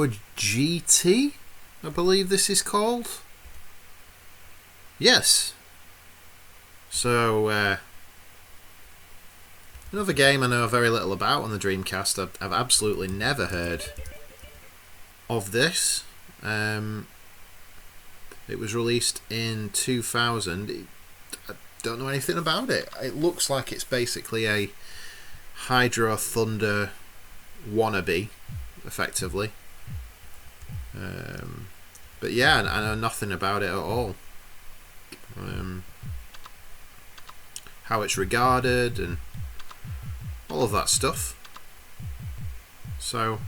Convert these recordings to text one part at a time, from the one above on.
Aqua GT, I believe this is called. Yes. So, another game I know very little about on the Dreamcast. I've absolutely never heard of this. It was released in 2000. I don't know anything about it. It looks like it's basically a Hydro Thunder wannabe, effectively. But yeah, I know nothing about it at all. How it's regarded and all of that stuff. So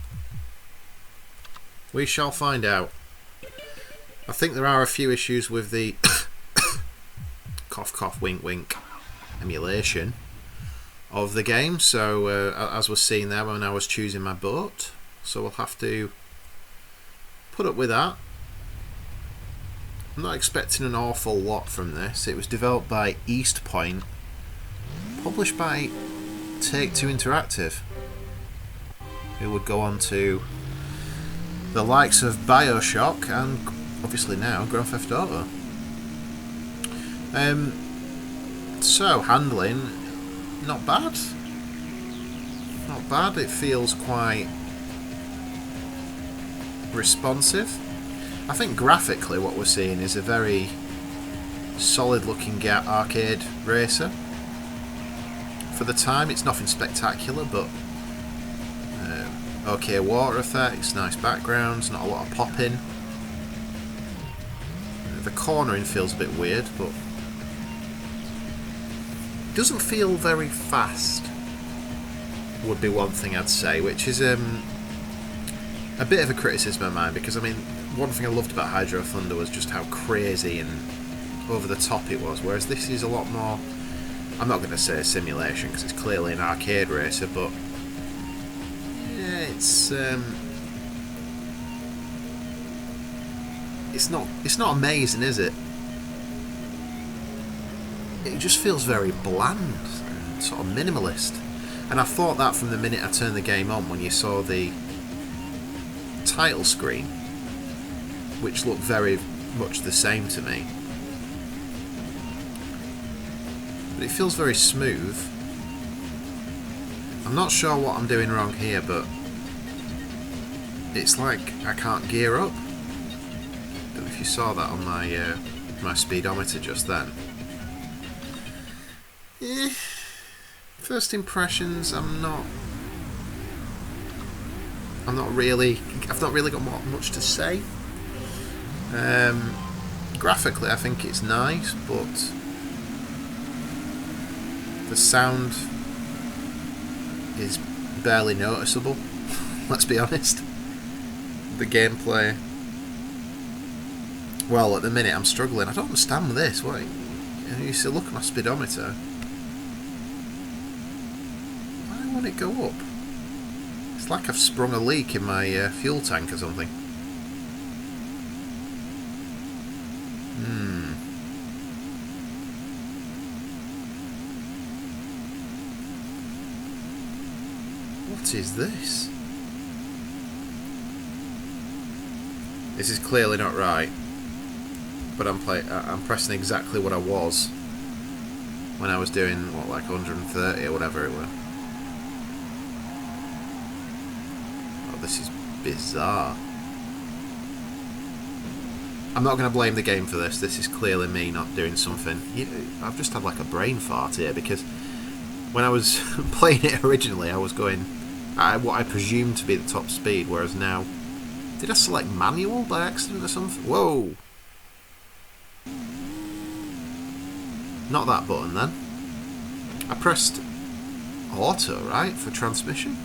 we shall find out. I think there are a few issues with the cough cough wink wink emulation of the game, so as was seen there when I was choosing my boat, so we'll have to put up with that. I'm not expecting an awful lot from this. It was developed by East Point, published by Take-Two Interactive, who would go on to the likes of BioShock and obviously now Grand Theft Auto. So handling, not bad. Not bad. It feels quite responsive. I think graphically what we're seeing is a very solid looking arcade racer. For the time it's nothing spectacular, but okay water effects, nice backgrounds, not a lot of popping. The cornering feels a bit weird, but it doesn't feel very fast, would be one thing I'd say, which is a bit of a criticism of mine, because I mean, one thing I loved about Hydro Thunder was just how crazy and over the top it was, whereas this is a lot more, I'm not going to say a simulation because it's clearly an arcade racer, but yeah, it's not amazing, is it? It just feels very bland and sort of minimalist, and I thought that from the minute I turned the game on, when you saw the title screen, which looked very much the same to me. But it feels very smooth. I'm not sure what I'm doing wrong here, but it's like I can't gear up. Don't know if you saw that on my speedometer just then. First impressions, I've not really got much to say. Graphically I think it's nice, but the sound is barely noticeable. Let's be honest. The gameplay, well, at the minute I'm struggling. I don't understand this. Wait, you see, look at my speedometer. Why won't it go up? It's like I've sprung a leak in my fuel tank or something. What is this? This is clearly not right, but I'm pressing exactly what I was when I was doing, what, like 130 or whatever it were. Oh, this is bizarre. I'm not going to blame the game for this. This is clearly me not doing something. I've just had like a brain fart here, because when I was playing it originally, I was going at what I presumed to be the top speed, whereas now, did I select manual by accident or something? Whoa! Not that button then. I pressed auto, right, for transmission?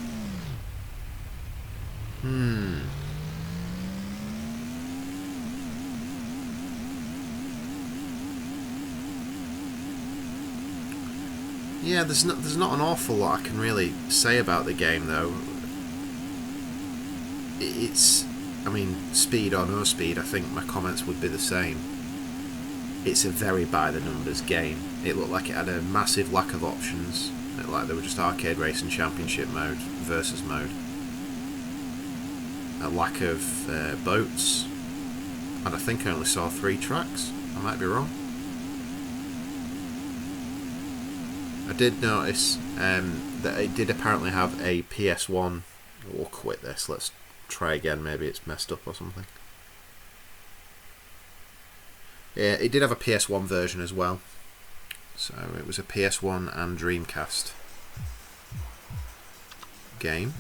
Yeah, there's not an awful lot I can really say about the game, though. It's, I mean, speed or no speed, I think my comments would be the same. It's a very by-the-numbers game. It looked like it had a massive lack of options. It looked like they were just arcade racing championship mode, versus mode. a lack of boats, and I think I only saw 3 tracks. I might be wrong. I did notice that it did apparently have a PS1. We'll quit this. Let's try again. Maybe it's messed up or something. Yeah, it did have a PS1 version as well. So it was a PS1 and Dreamcast game.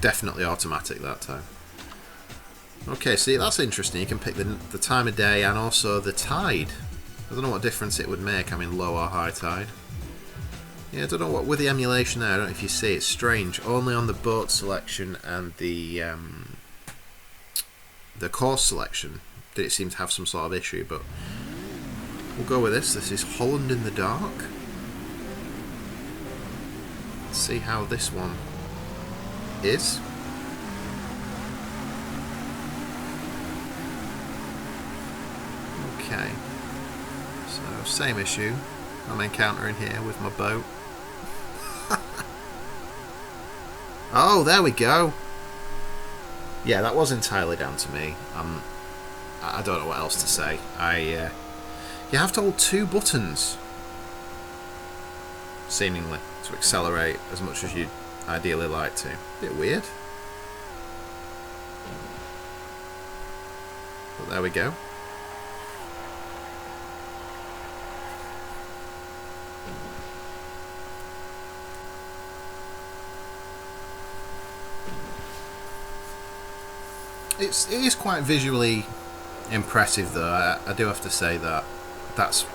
Definitely automatic that time. Okay, see, that's interesting. You can pick the time of day and also the tide. I don't know what difference it would make, I mean, low or high tide. Yeah, I don't know what, with the emulation there, I don't know if you see, it's strange. Only on the boat selection and the course selection did it seem to have some sort of issue, but we'll go with this. This is Holland in the Dark. Let's see how this one is. Okay, so same issue I'm encountering here with my boat. Oh, there we go. Yeah, that was entirely down to me. I don't know what else to say. You have to hold 2 buttons, seemingly, to accelerate as much as you'd ideally like to. Bit weird. But there we go. It is quite visually impressive, though. I do have to say that that's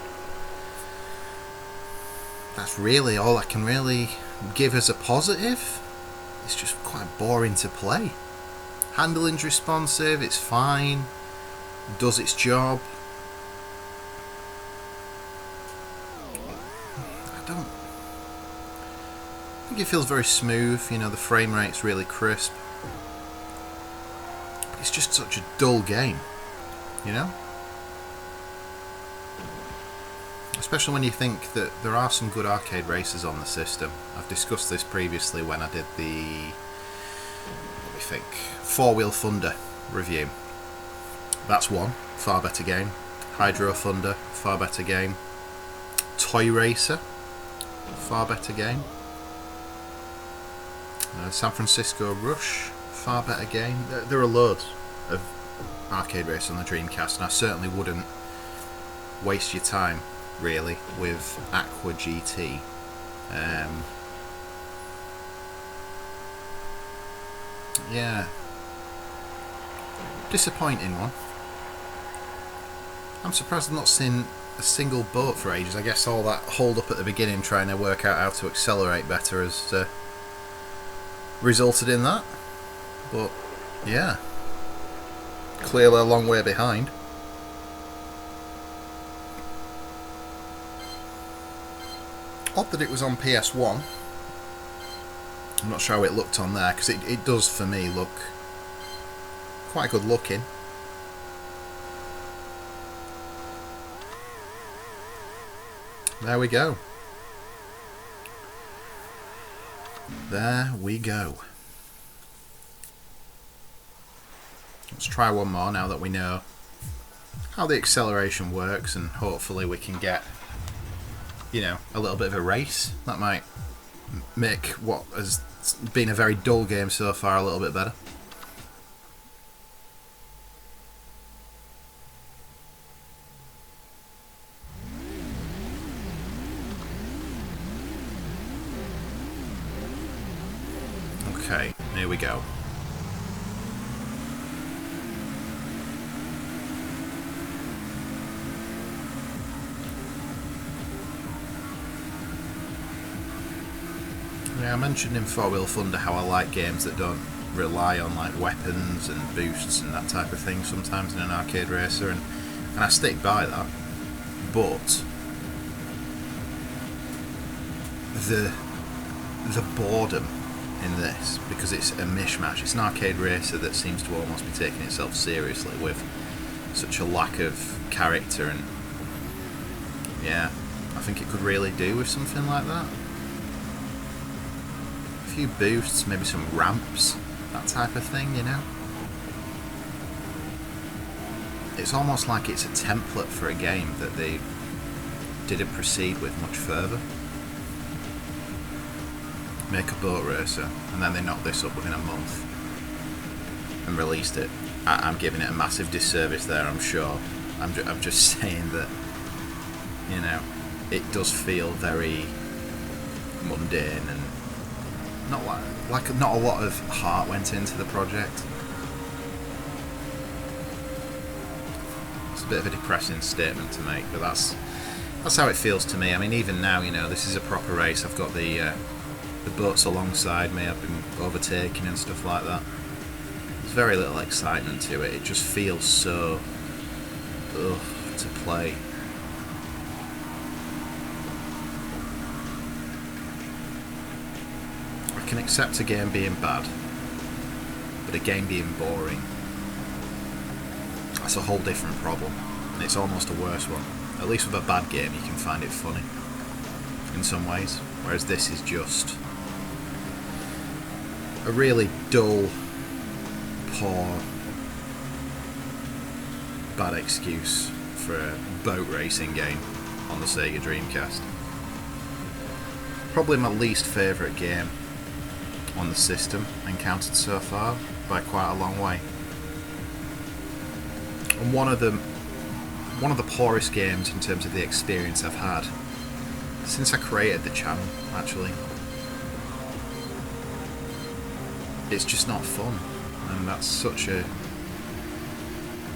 really all I can really give as a positive. It's just quite boring to play. Handling's responsive, it's fine, does its job. I think it feels very smooth, you know, the frame rate's really crisp. It's just such a dull game, you know? Especially when you think that there are some good arcade races on the system. I've discussed this previously when I did the, what do you think, 4-Wheel Thunder review. That's one, far better game. Hydro Thunder, far better game. Toy Racer, far better game. San Francisco Rush, far better game. There are loads of arcade races on the Dreamcast, and I certainly wouldn't waste your time really with Aqua GT. Yeah, disappointing one. I'm surprised I've not seen a single boat for ages. I guess all that hold up at the beginning trying to work out how to accelerate better has resulted in that. But yeah, clearly a long way behind. Odd that it was on PS1. I'm not sure how it looked on there, because it does for me look quite good looking. There we go. There we go. Let's try one more now that we know how the acceleration works, and hopefully we can get, you know, a little bit of a race. That might make what has been a very dull game so far a little bit better. Okay, here we go. Yeah, I mentioned in 4-Wheel Thunder how I like games that don't rely on like weapons and boosts and that type of thing sometimes in an arcade racer, and I stick by that. But the boredom in this, because it's a mishmash, it's an arcade racer that seems to almost be taking itself seriously with such a lack of character, and yeah, I think it could really do with something like that. A few boosts, maybe some ramps, that type of thing, you know? It's almost like it's a template for a game that they didn't proceed with much further. Make a boat racer, and then they knocked this up within a month and released it. I'm giving it a massive disservice there, I'm sure. I'm just saying that, you know, it does feel very mundane and not like not a lot of heart went into the project. It's a bit of a depressing statement to make, but that's how it feels to me. I mean, even now, you know, this is a proper race. I've got the boats alongside me. I've been overtaking and stuff like that. There's very little excitement to it. It just feels so to play. I can accept a game being bad, but a game being boring, that's a whole different problem, and it's almost a worse one. At least with a bad game you can find it funny in some ways, whereas this is just a really dull, poor, bad excuse for a boat racing game on the Sega Dreamcast. Probably my least favourite game on the system encountered so far by quite a long way, and one of the poorest games in terms of the experience I've had since I created the channel, actually. It's just not fun, and that's such a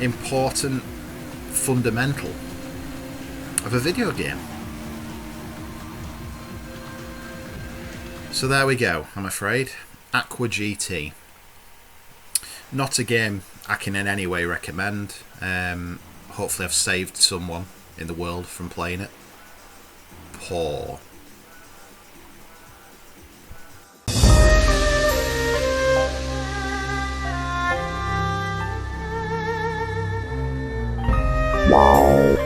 important fundamental of a video game. So there we go, I'm afraid. Aqua GT. Not a game I can in any way recommend. Hopefully I've saved someone in the world from playing it. Poor. Wow.